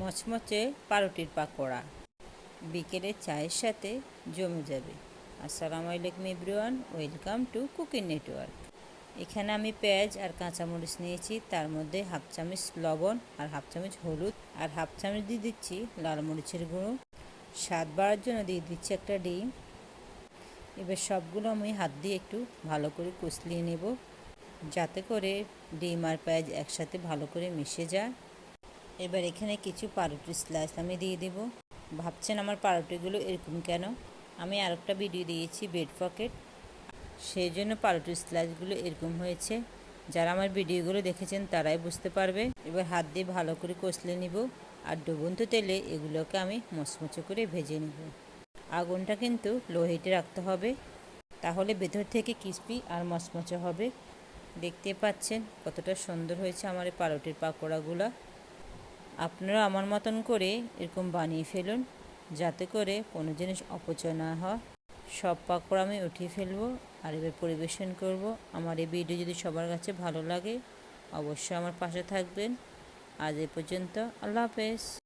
মচমচে পাউরুটির পাকোড়া বিকেলে চায়ের সাথে জমে যাবে। আসসালামু আলাইকুম everyone, welcome to cooking network. এখানে আমি পেঁয়াজ আর কাঁচামরিচ নিয়েছি, তার মধ্যে হাফ চামচ লবণ আর হাফ চামচ হলুদ আর হাফ চামচ দিয়ে দিচ্ছি লাল মরিচের গুঁড়ো। স্বাদ বাড়ার জন্য দিয়ে দিচ্ছি একটা ডিম। এবার সবগুলো আমি হাত দিয়ে একটু ভালো করে কষলিয়ে নেব, যাতে করে ডিম আর পেঁয়াজ একসাথে ভালো করে মিশে যায়। এবার এখানে কিছু পাউরুটির স্লাইস আমি দিয়ে দেব। ভাবছেন আমার পাউরুটিগুলো এরকম কেন? আমি আরেকটা ভিডিও দিয়েছি ব্রেড পকেট, সেই জন্য পাউরুটির স্লাইসগুলো এরকম হয়েছে। যারা আমার ভিডিওগুলো দেখেছেন তারাই বুঝতে পারবে। এবার হাত দিয়ে ভালো করে কষলে নিব, আর ডুবন্ত তেলে এগুলোকে আমি মচমচে করে ভেজে নিব। আগুনটা কিন্তু লো হিটে রাখতে হবে, তাহলে ভেতর থেকে ক্রিস্পি আর মচমচে হবে। দেখতে পাচ্ছেন কতটা সুন্দর হয়েছে আমার এই পাউরুটির পাকোড়াগুলো। আপনারা আমার মতন করে এরকম বানিয়ে ফেলুন, যাতে করে কোনো জিনিস অপচয় না হয়। সব পাকোড়া আমি উঠিয়ে ফেলবো আর এবার পরিবেশন করব। আমার এই ভিডিও যদি সবার কাছে ভালো লাগে, অবশ্যই আমার পাশে থাকবেন। আজ এ পর্যন্ত, আল্লাহ হাফেজ।